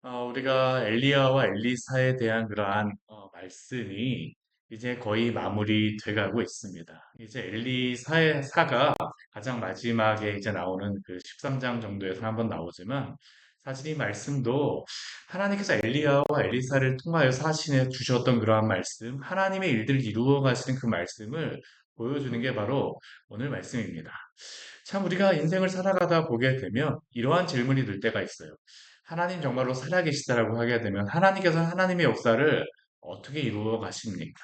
우리가 엘리야와 엘리사에 대한 그러한 말씀이 이제 거의 마무리 돼가고 있습니다. 이제 엘리사가 가장 마지막에 이제 나오는 그 13장 정도에서 한번 나오지만 사실 이 말씀도 하나님께서 엘리야와 엘리사를 통하여서 하시는 주셨던 그러한 말씀, 하나님의 일들을 이루어 가시는 그 말씀을 보여주는 게 바로 오늘 말씀입니다. 참 우리가 인생을 살아가다 보게 되면 이러한 질문이 들 때가 있어요. 하나님 정말로 살아계시다라고 하게 되면 하나님께서 하나님의 역사를 어떻게 이루어 가십니까?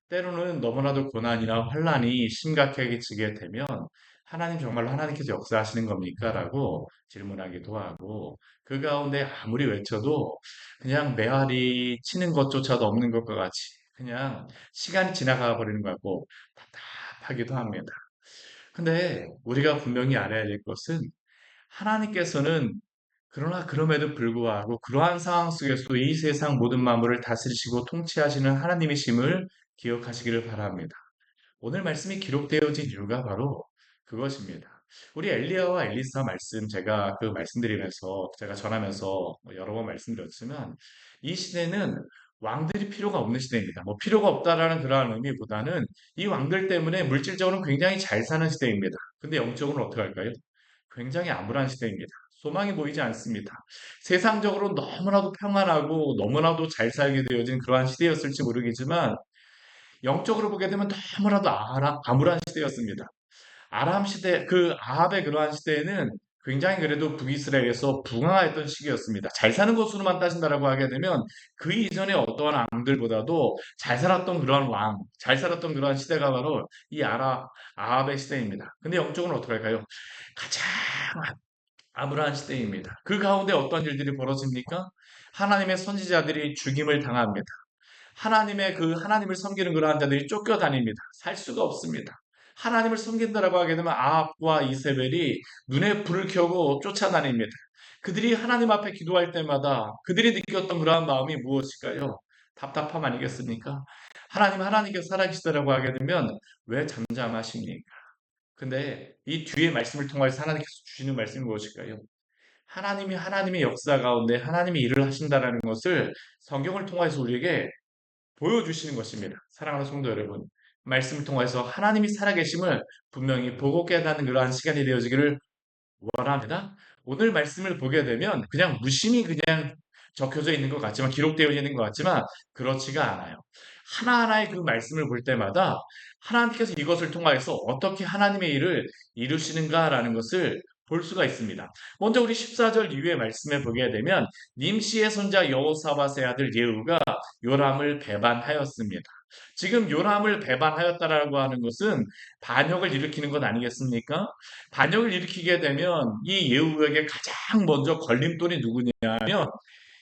때로는 너무나도 고난이나 환란이 심각해지게 되면 하나님 정말로 하나님께서 역사하시는 겁니까? 라고 질문하기도 하고 그 가운데 아무리 외쳐도 그냥 메아리 치는 것조차도 없는 것과 같이 그냥 시간이 지나가 버리는 것 같고 답답하기도 합니다. 근데 우리가 분명히 알아야 될 것은 하나님께서는 그러나 그럼에도 불구하고 그러한 상황 속에서도 이 세상 모든 만물을 다스리시고 통치하시는 하나님이심을 기억하시기를 바랍니다. 오늘 말씀이 기록되어진 이유가 바로 그것입니다. 우리 엘리야와 엘리사 말씀 제가 그 말씀드리면서 제가 전하면서 여러 번 말씀드렸지만 이 시대는 왕들이 필요가 없는 시대입니다. 뭐 필요가 없다라는 그러한 의미보다는 이 왕들 때문에 물질적으로 굉장히 잘 사는 시대입니다. 근데 영적으로는 어떻게 할까요? 굉장히 암울한 시대입니다. 소망이 보이지 않습니다. 세상적으로 너무나도 평안하고 너무나도 잘 살게 되어진 그러한 시대였을지 모르겠지만 영적으로 보게 되면 너무나도 암울한 시대였습니다. 아람 시대, 그 아합의 그러한 시대에는 굉장히 그래도 북이스라엘에서 붕황했던 시기였습니다. 잘 사는 것으로만 따진다라고 하게 되면 그 이전에 어떠한 왕들보다도 잘 살았던 그러한 왕, 잘 살았던 그러한 시대가 바로 이 아합의 시대입니다. 근데 영적으로는 어떻게 할까요? 가장 암울한 시대입니다. 그 가운데 어떤 일들이 벌어집니까? 하나님의 선지자들이 죽임을 당합니다. 하나님을 섬기는 그러한 자들이 쫓겨다닙니다. 살 수가 없습니다. 하나님을 섬긴다라고 하게 되면 아합과 이세벨이 눈에 불을 켜고 쫓아다닙니다. 그들이 하나님 앞에 기도할 때마다 그들이 느꼈던 그러한 마음이 무엇일까요? 답답함 아니겠습니까? 하나님께서 살아계시다라고 하게 되면 왜 잠잠하십니까? 근데 이 뒤에 말씀을 통해서 하나님께서 주시는 말씀이 무엇일까요? 하나님이 하나님의 역사 가운데 하나님이 일을 하신다라는 것을 성경을 통해서 우리에게 보여주시는 것입니다. 사랑하는 성도 여러분, 말씀을 통해서 하나님이 살아계심을 분명히 보고 깨닫는 그러한 시간이 되어지기를 원합니다. 오늘 말씀을 보게 되면 그냥 무심히 그냥 적혀져 있는 것 같지만 기록되어 있는 것 같지만 그렇지가 않아요. 하나하나의 그 말씀을 볼 때마다 하나님께서 이것을 통하여서 어떻게 하나님의 일을 이루시는가라는 것을 볼 수가 있습니다. 먼저 우리 14절 이후의 말씀에 보게 되면 님시의 손자 여호사밧의 아들 예후가 요람을 배반하였습니다. 지금 요람을 배반하였다라고 하는 것은 반역을 일으키는 것 아니겠습니까? 반역을 일으키게 되면 이 예후에게 가장 먼저 걸림돌이 누구냐면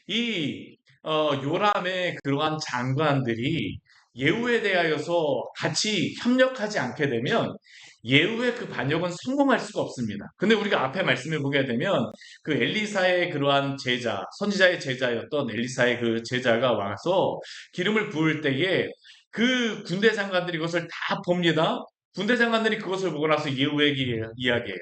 이 요람의 그러한 장관들이 예후에 대하여서 같이 협력하지 않게 되면 예후의 그 반역은 성공할 수가 없습니다. 근데 우리가 앞에 말씀을 보게 되면 그 엘리사의 그러한 제자, 선지자의 제자였던 엘리사의 그 제자가 와서 기름을 부을 때에 그 군대 장관들이 그것을 다 봅니다. 군대 장관들이 그것을 보고 나서 예후에게 이야기해요.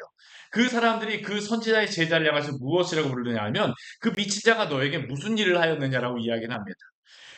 그 사람들이 그 선지자의 제자를 향해서 무엇이라고 부르느냐 하면 그 미친 자가 너에게 무슨 일을 하였느냐라고 이야기를 합니다.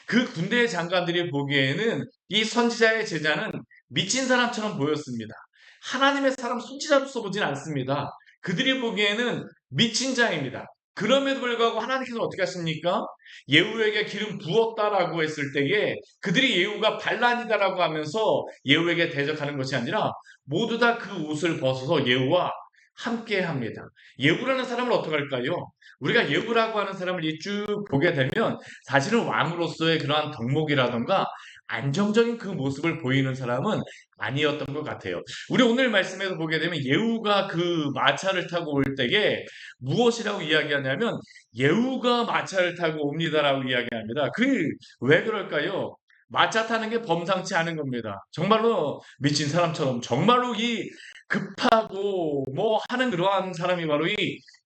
그 군대 장관들이 보기에는 이 선지자의 제자는 미친 사람처럼 보였습니다. 하나님의 사람 선지자로서 보진 않습니다. 그들이 보기에는 미친 자입니다. 그럼에도 불구하고 하나님께서 어떻게 하십니까? 예후에게 기름 부었다라고 했을 때에 그들이 예후가 반란이다라고 하면서 예후에게 대적하는 것이 아니라 모두 다 그 옷을 벗어서 예후와 함께 합니다. 예후라는 사람을 어떻게 할까요? 우리가 예후라고 하는 사람을 쭉 보게 되면 사실은 왕으로서의 그러한 덕목이라던가 안정적인 그 모습을 보이는 사람은 아니었던 것 같아요. 우리 오늘 말씀에서 보게 되면 예후가 그 마차를 타고 올 때에 무엇이라고 이야기하냐면 예후가 마차를 타고 옵니다라고 이야기합니다. 그 왜 그럴까요? 마차 타는 게 범상치 않은 겁니다. 정말로 미친 사람처럼 정말로 이 급하고 뭐 하는 그러한 사람이 바로 이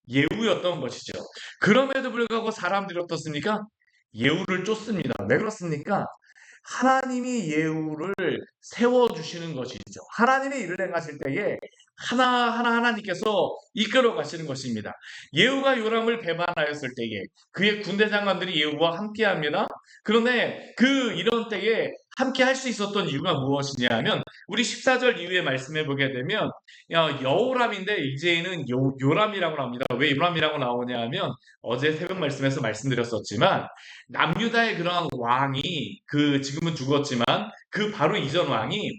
예후였던 것이죠. 그럼에도 불구하고 사람들이 어떻습니까? 예후를 쫓습니다. 왜 그렇습니까? 하나님이 예후를 세워주시는 것이죠. 하나님의 일을 행하실 때에 하나하나 하나님께서 이끌어 가시는 것입니다. 예후가 요람을 배반하였을 때에 그의 군대 장관들이 예후와 함께합니다. 그런데 그 이런 때에 함께 할 수 있었던 이유가 무엇이냐 하면 우리 14절 이후에 말씀해 보게 되면 여호람인데 이제는 요람이라고 나옵니다. 왜 요람이라고 나오냐 하면 어제 새벽 말씀에서 말씀드렸었지만 남유다의 그러한 왕이 그 지금은 죽었지만 그 바로 이전 왕이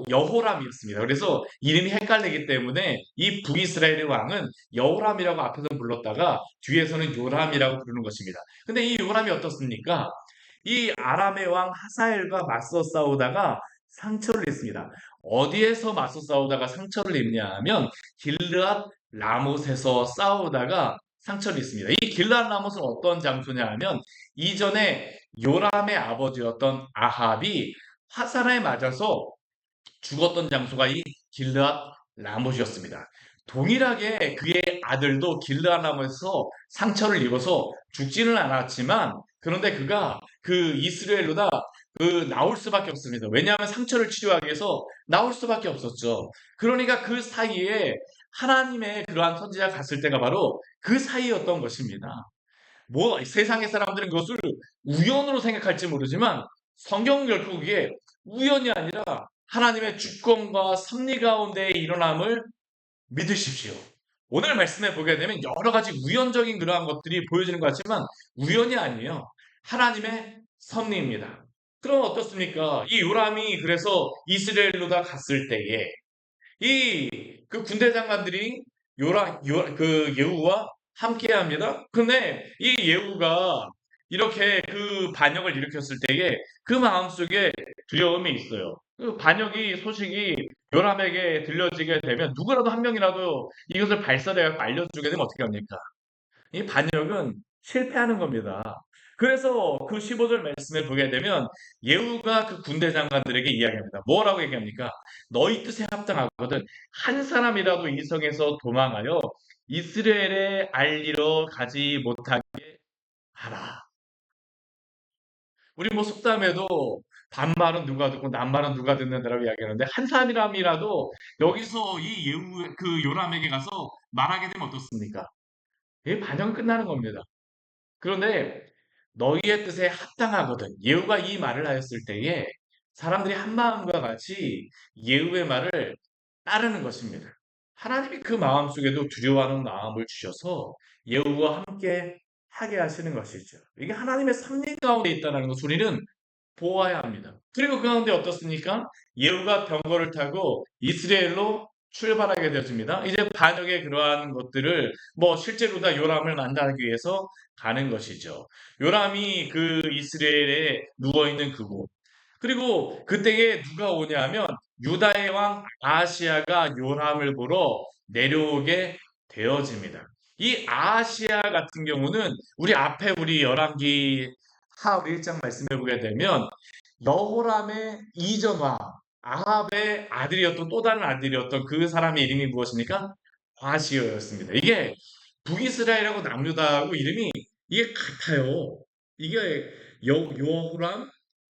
여호람이었습니다. 그래서 이름이 헷갈리기 때문에 이 북이스라엘의 왕은 여호람이라고 앞에서 불렀다가 뒤에서는 요람이라고 부르는 것입니다. 근데 이 요람이 어떻습니까? 이 아람의 왕 하사엘과 맞서 싸우다가 상처를 입습니다. 어디에서 맞서 싸우다가 상처를 입냐 하면 길르앗 라못에서 싸우다가 상처를 입습니다. 이 길르앗 라못은 어떤 장소냐 하면 이전에 요람의 아버지였던 아합이 화살에 맞아서 죽었던 장소가 이 길르앗 라못이었습니다. 동일하게 그의 아들도 길르앗 라못에서 상처를 입어서 죽지는 않았지만 그런데 그가 그 이스라엘로다 나올 수밖에 없습니다. 왜냐하면 상처를 치료하기 위해서 나올 수밖에 없었죠. 그러니까 그 사이에 하나님의 그러한 선지자가 갔을 때가 바로 그 사이였던 것입니다. 뭐 세상의 사람들은 그것을 우연으로 생각할지 모르지만 성경은 결코 그게 우연이 아니라 하나님의 주권과 섭리 가운데 일어남을 믿으십시오. 오늘 말씀에 보게 되면 여러 가지 우연적인 그러한 것들이 보여지는 것 같지만 우연이 아니에요. 하나님의 섭리입니다. 그럼 어떻습니까? 이 요람이 그래서 이스라엘로 다 갔을 때에 이 그 군대 장관들이 그 예후와 함께 합니다. 근데 이 예후가 이렇게 그 반역을 일으켰을 때에 그 마음속에 두려움이 있어요. 그 반역이 소식이 요람에게 들려지게 되면 누구라도 한 명이라도 이것을 발설해 알려주게 되면 어떻게 합니까? 이 반역은 실패하는 겁니다. 그래서 그 15절 말씀을 보게 되면 예후가 그 군대 장관들에게 이야기합니다. 뭐라고 얘기합니까? 너희 뜻에 합당하거든 한 사람이라도 이 성에서 도망하여 이스라엘에 알리러 가지 못하게 하라. 우리 뭐 속담에도 반말은 누가 듣고 낱말은 누가 듣는다라고 이야기하는데 한 사람이라도 여기서 이 예후 그 요람에게 가서 말하게 되면 어떻습니까? 이 반역은 끝나는 겁니다. 그런데 너희의 뜻에 합당하거든. 예후가 이 말을 하였을 때에 사람들이 한 마음과 같이 예후의 말을 따르는 것입니다. 하나님이 그 마음속에도 두려워하는 마음을 주셔서 예후와 함께 하게 하시는 것이죠. 이게 하나님의 섭리 가운데 있다는 것을 우리는 보아야 합니다. 그리고 그 가운데 어떻습니까? 예후가 병거를 타고 이스라엘로 출발하게 되어집니다. 이제 반역의 그러한 것들을 뭐 실제로 다 요람을 만나기 위해서 가는 것이죠. 요람이 그 이스라엘에 누워있는 그곳. 그리고 그때에 누가 오냐 하면 유다의 왕 아하시아가 요람을 보러 내려오게 되어집니다. 이 아하시아 같은 경우는 우리 열왕기 하울 1장 말씀해 보게 되면 여호람의 이전왕 아합의 아들이었던 또 다른 아들이었던 그 사람의 이름이 무엇입니까? 과시어였습니다. 이게 북이스라엘하고 남유다하고 이름이 이게 같아요. 이게 여호람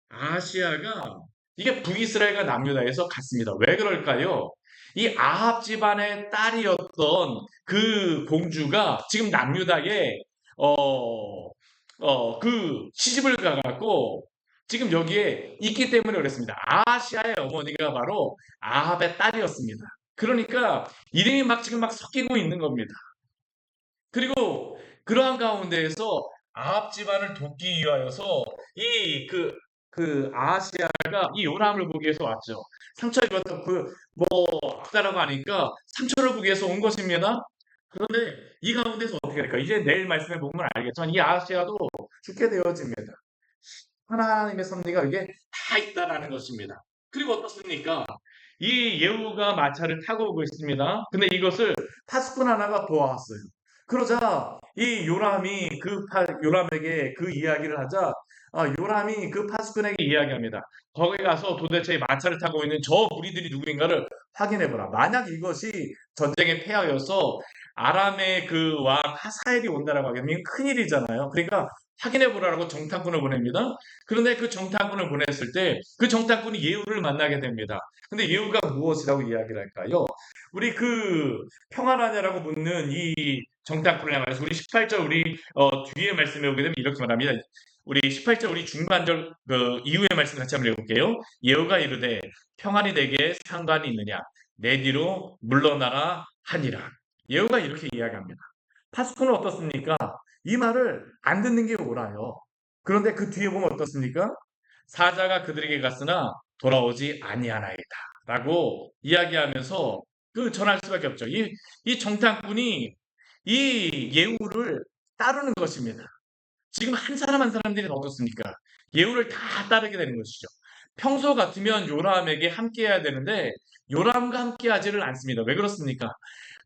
아시아가 이게 북이스라엘과 남유다에서 같습니다. 왜 그럴까요? 이 아합 집안의 딸이었던 그 공주가 지금 남유다에 그 시집을 가갖고 지금 여기에 있기 때문에 그랬습니다. 아시아의 어머니가 바로 아합의 딸이었습니다. 그러니까 이름이 막 지금 막 섞이고 있는 겁니다. 그리고 그러한 가운데에서 아합 집안을 돕기 위하여서 그 아하시아가 이 요람을 보기 위해서 왔죠. 상처 입었던 악다라고 하니까 상처를 보기 위해서 온 것입니다. 그런데 이 가운데서 어떻게 될까? 이제 내일 말씀해 보면 알겠지만 이 아하시아도 죽게 되어집니다. 하나님의 섭리가 이게 다 있다라는 것입니다. 그리고 어떻습니까? 이 예후가 마차를 타고 오고 있습니다. 근데 이것을 파수꾼 하나가 보아왔어요. 그러자 이 요람에게 그 이야기를 하자 요람이 그 파수꾼에게 이야기합니다. 거기 가서 도대체 마차를 타고 있는 저 무리들이 누구인가를 확인해보라. 만약 이것이 전쟁의 폐하여서 아람의 그 왕 하사엘이 온다라고 하면 큰일이잖아요. 그러니까 확인해 보라고 정탐꾼을 보냅니다. 그런데 그 정탐꾼을 보냈을 때 그 정탐꾼이 예후를 만나게 됩니다. 근데 예후가 무엇이라고 이야기를 할까요? 우리 그 평안하냐라고 묻는 이 정탐꾼을 향해서 우리 18절 우리 뒤에 말씀해 보게 되면 이렇게 말합니다. 우리 18절 우리 중반절 그 이후의 말씀 같이 한번 읽어볼게요. 예후가 이르되 평안이 내게 상관이 있느냐 내 뒤로 물러나라 하니라. 예후가 이렇게 이야기합니다. 파수꾼은 어떻습니까? 이 말을 안 듣는 게 옳아요. 그런데 그 뒤에 보면 어떻습니까? 사자가 그들에게 갔으나 돌아오지 아니하나이다. 라고 이야기하면서 그 전할 수밖에 없죠. 이 정탐꾼이 이 예후를 따르는 것입니다. 지금 한 사람 한 사람들이 어떻습니까? 예후를 다 따르게 되는 것이죠. 평소 같으면 요람에게 함께해야 되는데 요람과 함께하지를 않습니다. 왜 그렇습니까?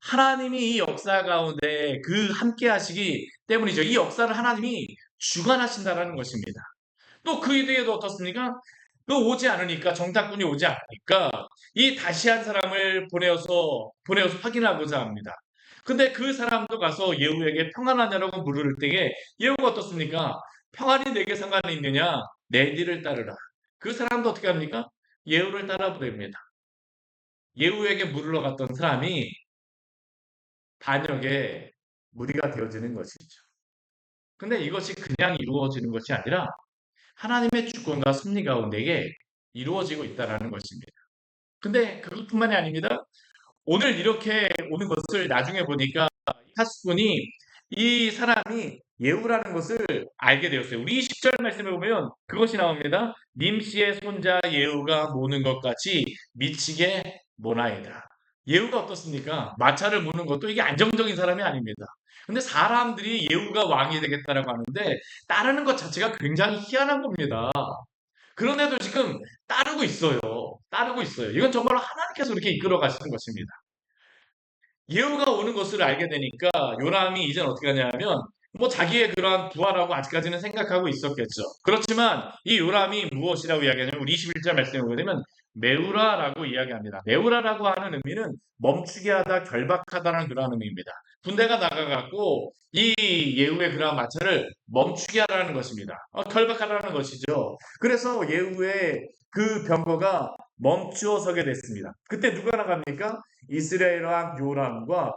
하나님이 이 역사 가운데 그 함께하시기 때문이죠. 이 역사를 하나님이 주관하신다라는 것입니다. 또 그 뒤에도 어떻습니까? 그 오지 않으니까 정탐꾼이 오지 않으니까 이 다시 한 사람을 보내어서 확인하고자 합니다. 근데 그 사람도 가서 예후에게 평안하냐라고 물을 때에 예후가 어떻습니까? 평안이 내게 상관이 있느냐? 내 뒤를 따르라. 그 사람도 어떻게 합니까? 예후를 따라 부릅니다. 예후에게 물으러 갔던 사람이 반역의 무리가 되어지는 것이죠. 근데 이것이 그냥 이루어지는 것이 아니라 하나님의 주권과 섭리 가운데에 이루어지고 있다는 것입니다. 근데 그것뿐만이 아닙니다. 오늘 이렇게 오는 것을 나중에 보니까 하스군이 이 사람이 예후라는 것을 알게 되었어요. 우리 10절 말씀에 보면 그것이 나옵니다. 님씨의 손자 예후가 모는 것 같이 미치게 모나이다. 예후가 어떻습니까? 마차를 모는 것도 이게 안정적인 사람이 아닙니다. 근데 사람들이 예후가 왕이 되겠다라고 하는데 따르는 것 자체가 굉장히 희한한 겁니다. 그런데도 지금 따르고 있어요. 따르고 있어요. 이건 정말로 하나님께서 이렇게 이끌어 가시는 것입니다. 예후가 오는 것을 알게 되니까 요람이 이젠 어떻게 하냐면 뭐 자기의 그러한 부하라고 아직까지는 생각하고 있었겠죠. 그렇지만 이 요람이 무엇이라고 이야기하냐면 우리 21절 말씀에 보게 되면 메우라라고 이야기합니다. 메우라라고 하는 의미는 멈추게 하다, 결박하다라는 그런 의미입니다. 군대가 나가갖고 이 예후의 그러한 마차를 멈추게 하라는 것입니다. 결박하라는 것이죠. 그래서 예후의 그 병거가 멈추어 서게 됐습니다. 그때 누가 나갑니까? 이스라엘 왕 요람과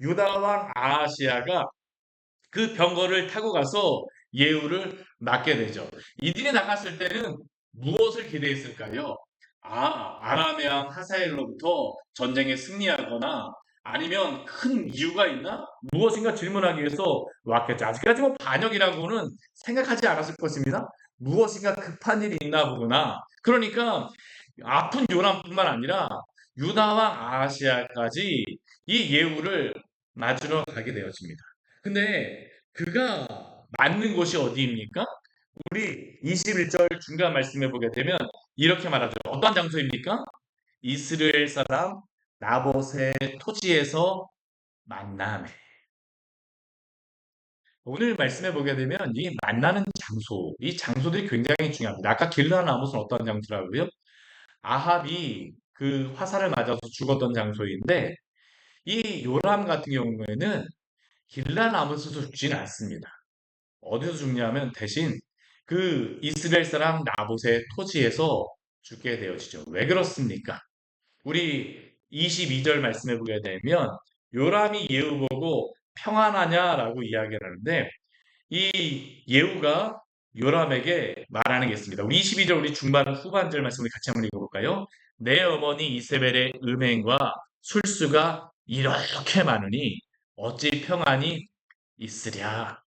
유다 왕 아하시아가 그 병거를 타고 가서 예후를 맞게 되죠. 이들이 나갔을 때는 무엇을 기대했을까요? 아람의 왕 하사엘로부터 전쟁에 승리하거나 아니면 큰 이유가 있나? 무엇인가 질문하기 위해서 왔겠죠. 아직까지 뭐 반역이라고는 생각하지 않았을 것입니다. 무엇인가 급한 일이 있나 보구나. 그러니까 아픈 요람뿐만 아니라 유다왕 아하시아까지 이 예후를 맞으러 가게 되어집니다. 근데 그가 맞는 곳이 어디입니까? 우리 21절 중간 말씀해 보게 되면 이렇게 말하죠. 어떤 장소입니까? 이스라엘 사람 나봇의 토지에서 만남에. 오늘 말씀해 보게 되면 이 만나는 장소, 이 장소들이 굉장히 중요합니다. 아까 길르한 나봇은 어떤 장소라고요? 아합이 그 화살을 맞아서 죽었던 장소인데 이 요람 같은 경우에는 길라나무에서 죽지는 않습니다. 어디서 죽냐면 대신 그 이스라엘 사람 나봇의 토지에서 죽게 되어지죠. 왜 그렇습니까? 우리 22절 말씀해 보게 되면 요람이 예후 보고 평안하냐라고 이야기를 하는데 이 예후가 요람에게 말하는 게 있습니다. 우리 22절 우리 중반 후반절 말씀을 같이 한번 읽어볼까요? 내 어머니 이세벨의 음행과 술수가 이렇게 많으니 어찌 평안이 있으랴.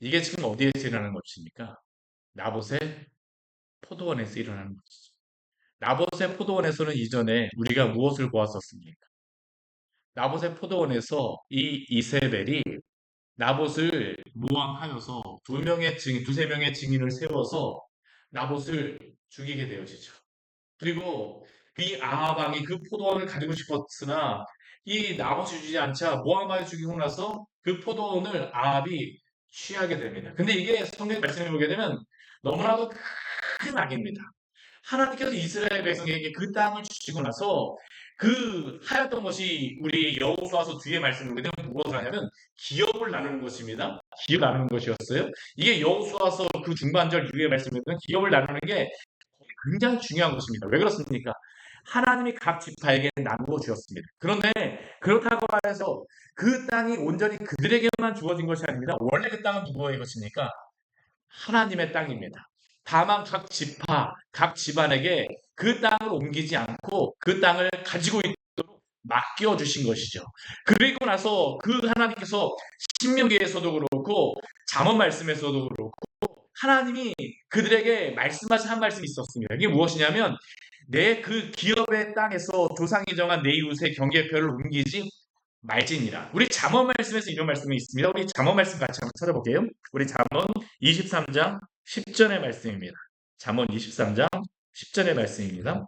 이게 지금 어디에서 일어나는 것입니까? 나봇의 포도원에서 일어나는 것이죠. 나봇의 포도원에서는 이전에 우리가 무엇을 보았었습니까? 나봇의 포도원에서 이 이세벨이 나봇을 모함하여서 두세 명의 증인을 세워서 나봇을 죽이게 되어지죠. 그리고 이 아합 왕이 그 포도원을 가지고 싶었으나 이 나봇이 주지 않자 모함하여 죽이고 나서 그 포도원을 아합이 취하게 됩니다. 근데 이게 성경 말씀해 보게 되면 너무나도 큰 악입니다. 하나님께서 이스라엘 백성에게 그 땅을 주시고 나서 그 하였던 것이 우리 여호수아서 뒤에 말씀드리면 무엇을 하냐면 기업을 나누는 것입니다. 기업을 나누는 것이었어요. 이게 여호수아서 그 중반절 이후에 말씀드리면 기업을 나누는 게 굉장히 중요한 것입니다. 왜 그렇습니까? 하나님이 각 지파에게 나누어 주었습니다. 그런데 그렇다고 해서 그 땅이 온전히 그들에게만 주어진 것이 아닙니다. 원래 그 땅은 누구의 것입니까? 하나님의 땅입니다. 다만 각 지파, 각 집안에게 그 땅을 옮기지 않고 그 땅을 가지고 있도록 맡겨주신 것이죠. 그리고 나서 그 하나님께서 신명기에서도 그렇고 잠언 말씀에서도 그렇고 하나님이 그들에게 말씀하신 한 말씀이 있었습니다. 이게 무엇이냐면 내 그 기업의 땅에서 조상이 정한 내 이웃의 경계표를 옮기지 말지니라. 우리 잠언 말씀에서 이런 말씀이 있습니다. 우리 잠언 말씀 같이 한번 찾아볼게요. 우리 잠언 23장 10절의 말씀입니다. 잠언 23장 10절의 말씀입니다.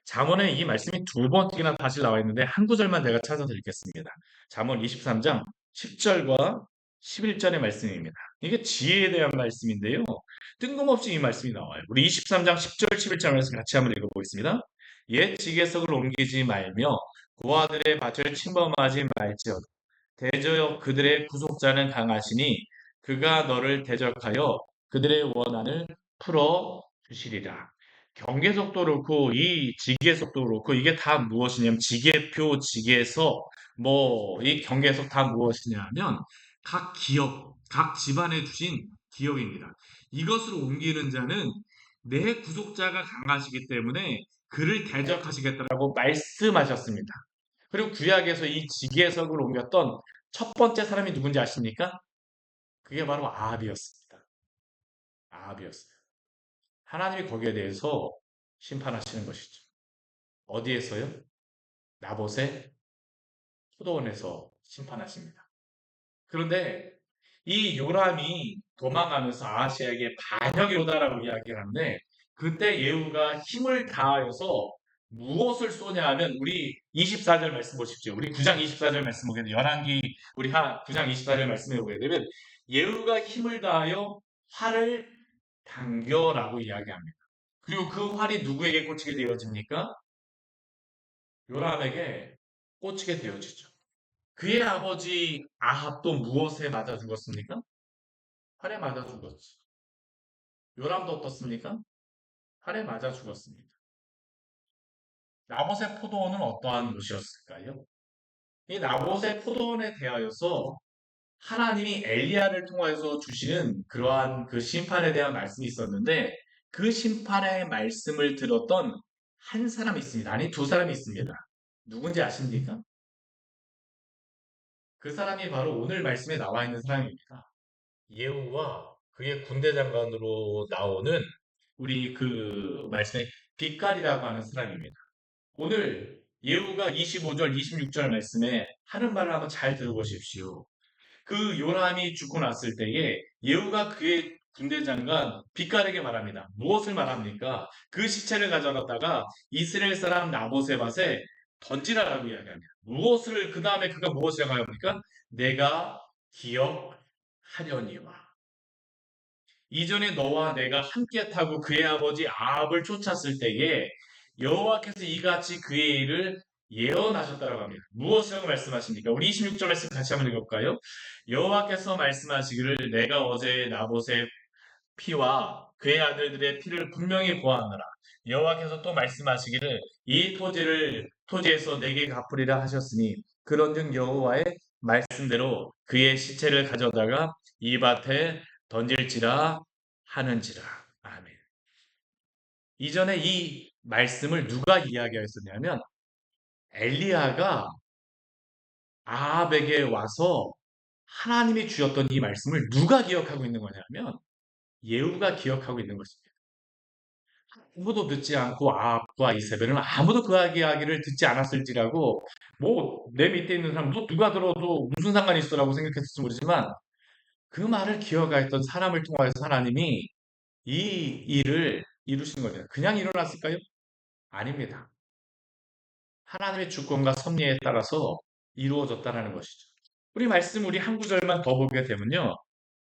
잠언에 이 말씀이 두 번이나 다시 나와 있는데 한 구절만 내가 찾아서 읽겠습니다. 잠언 23장 10절과 11절의 말씀입니다. 이게 지혜에 대한 말씀인데요. 뜬금없이 이 말씀이 나와요. 우리 23장 10절, 11절 말씀 같이 한번 읽어보겠습니다. 옛 지계석을 옮기지 말며 고아들의 밭을 침범하지 말지어다. 대저여 그들의 구속자는 강하시니 그가 너를 대적하여 그들의 원한을 풀어 주시리라. 경계석도 그렇고 이 지계석도 그렇고 이게 다 무엇이냐면 지계표, 지계석, 뭐 이 경계석 다 무엇이냐면 각 기업, 각 집안에 주신 기업입니다. 이것을 옮기는 자는 내 구속자가 강하시기 때문에 그를 대적하시겠다라고 말씀하셨습니다. 그리고 구약에서 이 지계석을 옮겼던 첫 번째 사람이 누군지 아십니까? 그게 바로 아합이었습니다. 아합이었어요. 하나님이 거기에 대해서 심판하시는 것이죠. 어디에서요? 나봇의 포도원에서 심판하십니다. 그런데 이 요람이 도망가면서 아하시아에게 반역이 오다라고 이야기를 하는데 그때 예후가 힘을 다하여서 무엇을 쏘냐 하면 우리 24절 말씀 보십시오. 우리 9장 24절 말씀 보게 되면 열왕기 우리 9장 24절 말씀에 보게 되면 예후가 힘을 다하여 활을 당겨라고 이야기합니다. 그리고 그 활이 누구에게 꽂히게 되어집니까? 요람에게 꽂히게 되어지죠. 그의 아버지 아합도 무엇에 맞아 죽었습니까? 활에 맞아 죽었지. 요람도 어떻습니까? 활에 맞아 죽었습니다. 나봇의 포도원은 어떠한 곳이었을까요? 이 나봇의 포도원에 대하여서 하나님이 엘리야를 통하여서 주시는 그러한 그 심판에 대한 말씀이 있었는데 그 심판의 말씀을 들었던 한 사람이 있습니다. 아니 두 사람이 있습니다. 누군지 아십니까? 그 사람이 바로 오늘 말씀에 나와 있는 사람입니다. 예후와 그의 군대 장관으로 나오는 우리 그 말씀에 빛깔이라고 하는 사람입니다. 오늘 예후가 25절, 26절 말씀에 하는 말을 한번 잘 들어보십시오. 그 요람이 죽고 났을 때에 예후가 그의 군대 장관 빛깔에게 말합니다. 무엇을 말합니까? 그 시체를 가져갔다가 이스라엘 사람 나봇의 밭에 던지라라고 이야기합니다. 무엇을 그 다음에 그가 무엇이라고 합니까? 내가 기억하려니와. 이전에 너와 내가 함께 타고 그의 아버지 아합을 쫓았을 때에 여호와께서 이같이 그의 일을 예언하셨다고 합니다. 무엇이라고 말씀하십니까? 우리 26절 말씀 같이 한번 읽어볼까요? 여호와께서 말씀하시기를 내가 어제 나봇의 피와 그의 아들들의 피를 분명히 보았노라. 여호와께서 또 말씀하시기를 이 토지에서 내게 갚으리라 하셨으니 그런즉 여호와의 말씀대로 그의 시체를 가져다가 이 밭에 던질지라 하는지라. 아멘. 이전에 이 말씀을 누가 이야기하였었냐면 엘리야가 아합에게 와서 하나님이 주셨던 이 말씀을 누가 기억하고 있는 거냐면 예후가 기억하고 있는 것입니다. 아무도 듣지 않고 아합과 이세벨은 아무도 그 이야기를 듣지 않았을지라고 뭐 내 밑에 있는 사람 뭐 누가 들어도 무슨 상관이 있어라고 생각했을지 모르지만 그 말을 기억하였던 사람을 통하여서 하나님이 이 일을 이루신 거죠. 그냥 일어났을까요? 아닙니다. 하나님의 주권과 섭리에 따라서 이루어졌다는 것이죠. 우리 한 구절만 더 보게 되면요.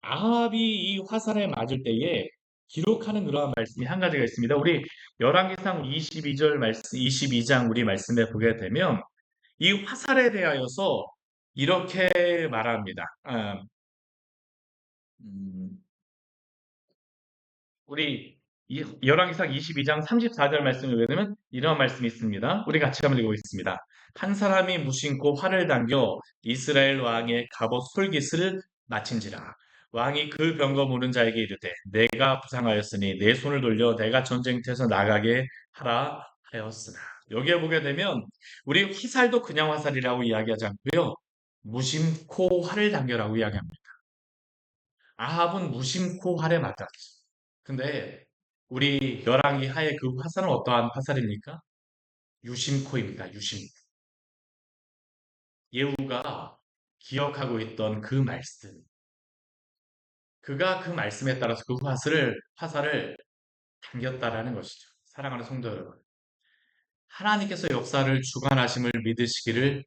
아합이 이 화살에 맞을 때에 기록하는 그러한 말씀이 한 가지가 있습니다. 우리 열왕기상 22절 말씀, 22장 우리 말씀에 보게 되면 이 화살에 대하여서 이렇게 말합니다. 음, 우리 열왕기상 22장 34절 말씀을 보게 되면 이런 말씀이 있습니다. 우리 같이 한번 읽어보겠습니다. 한 사람이 무심코 활을 당겨 이스라엘 왕의 갑옷 솔깃을 마친지라. 왕이 그 병거 무는 자에게 이르되 내가 부상하였으니 내 손을 돌려 내가 전쟁터에서 나가게 하라 하였으나. 여기에 보게 되면 우리 화살도 그냥 화살이라고 이야기하지 않고요. 무심코 활을 당겨라고 이야기합니다. 아합은 무심코 활에 맞았죠. 근데 우리 열왕기 하에 그 화살은 어떠한 화살입니까? 유심코입니다. 유심. 예후가 기억하고 있던 그 말씀. 그가 그 말씀에 따라서 그 화살을 당겼다라는 것이죠. 사랑하는 성도 여러분. 하나님께서 역사를 주관하심을 믿으시기를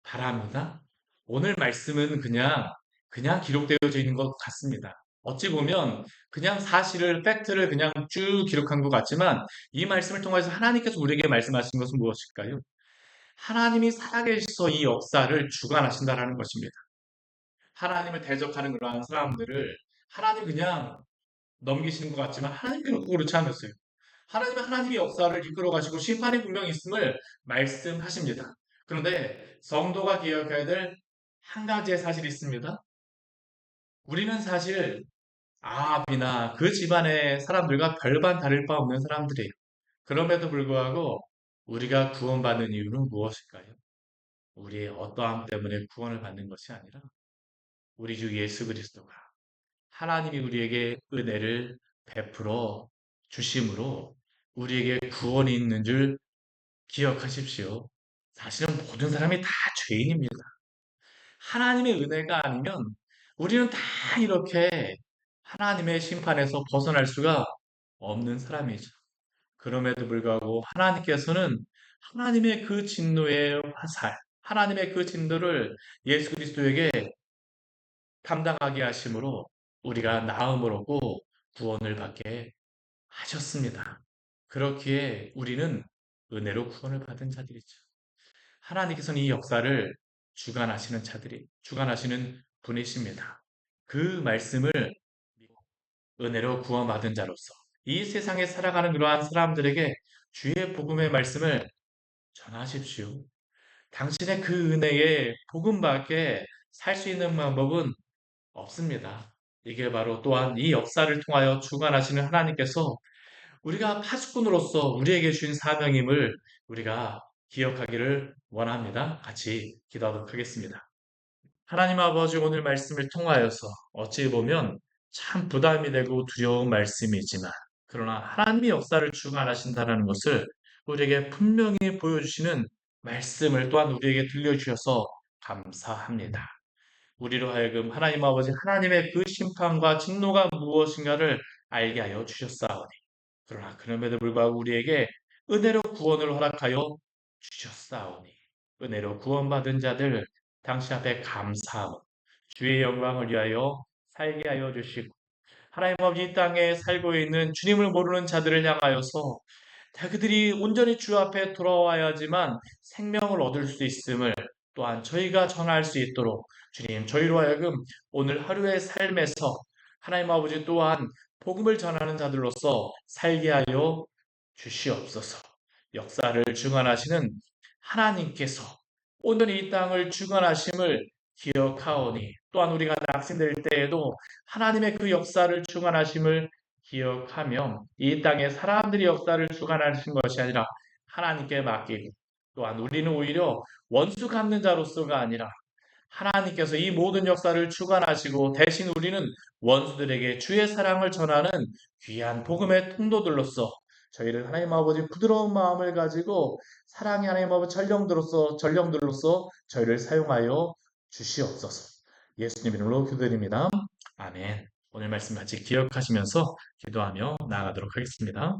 바랍니다. 오늘 말씀은 그냥 기록되어져 있는 것 같습니다. 어찌 보면 그냥 사실을, 팩트를 그냥 쭉 기록한 것 같지만 이 말씀을 통해서 하나님께서 우리에게 말씀하신 것은 무엇일까요? 하나님이 살아계셔서 이 역사를 주관하신다라는 것입니다. 하나님을 대적하는 그러한 사람들을 하나님 그냥 넘기시는 것 같지만 하나님께는 그렇지 않았어요. 하나님은 하나님의 역사를 이끌어 가시고 심판이 분명히 있음을 말씀하십니다. 그런데 성도가 기억해야 될 한 가지의 사실이 있습니다. 우리는 사실 아합이나 그 집안의 사람들과 별반 다를 바 없는 사람들이에요. 그럼에도 불구하고 우리가 구원받는 이유는 무엇일까요? 우리의 어떠함 때문에 구원을 받는 것이 아니라 우리 주 예수 그리스도가 하나님이 우리에게 은혜를 베풀어 주심으로 우리에게 구원이 있는 줄 기억하십시오. 사실은 모든 사람이 다 죄인입니다. 하나님의 은혜가 아니면 우리는 다 이렇게 하나님의 심판에서 벗어날 수가 없는 사람이죠. 그럼에도 불구하고 하나님께서는 하나님의 그 진노의 화살, 하나님의 그 진노를 예수 그리스도에게 감당하게 하심으로 우리가 나음을 얻고 구원을 받게 하셨습니다. 그렇기에 우리는 은혜로 구원을 받은 자들이죠. 하나님께서는 이 역사를 주관하시는 분이십니다. 그 말씀을 은혜로 구원받은 자로서 이 세상에 살아가는 그러한 사람들에게 주의 복음의 말씀을 전하십시오. 당신의 그 은혜의 복음밖에 살 수 있는 방법은 없습니다. 이게 바로 또한 이 역사를 통하여 주관하시는 하나님께서 우리가 파수꾼으로서 우리에게 주신 사명임을 우리가 기억하기를 원합니다. 같이 기도하도록 하겠습니다. 하나님 아버지 오늘 말씀을 통하여서 어찌 보면 참 부담이 되고 두려운 말씀이지만 그러나 하나님의 역사를 주관하신다는 것을 우리에게 분명히 보여주시는 말씀을 또한 우리에게 들려주셔서 감사합니다. 우리로 하여금 하나님 아버지 하나님의 그 심판과 진노가 무엇인가를 알게 하여 주셨사오니 그러나 그럼에도 불구하고 우리에게 은혜로 구원을 허락하여 주셨사오니 은혜로 구원받은 자들 당신 앞에 감사하고 주의 영광을 위하여 살게 하여 주시고 하나님 아버지 이 땅에 살고 있는 주님을 모르는 자들을 향하여서 그들이 온전히 주 앞에 돌아와야지만 생명을 얻을 수 있음을 또한 저희가 전할 수 있도록 주님 저희로 하여금 오늘 하루의 삶에서 하나님 아버지 또한 복음을 전하는 자들로서 살게 하여 주시옵소서. 역사를 주관하시는 하나님께서 온전히 이 땅을 주관하심을 기억하오니 또한 우리가 낙심될 때에도 하나님의 그 역사를 주관하심을 기억하며 이 땅에 사람들이 역사를 주관하신 것이 아니라 하나님께 맡기고 또한 우리는 오히려 원수 갚는 자로서가 아니라 하나님께서 이 모든 역사를 주관하시고 대신 우리는 원수들에게 주의 사랑을 전하는 귀한 복음의 통로들로서 저희를 하나님 아버지 부드러운 마음을 가지고 사랑의 하나님 아버지 전령들로서 저희를 사용하여 주시옵소서. 예수님 이름으로 기도드립니다. 아멘. 오늘 말씀 같이 기억하시면서 기도하며 나아가도록 하겠습니다.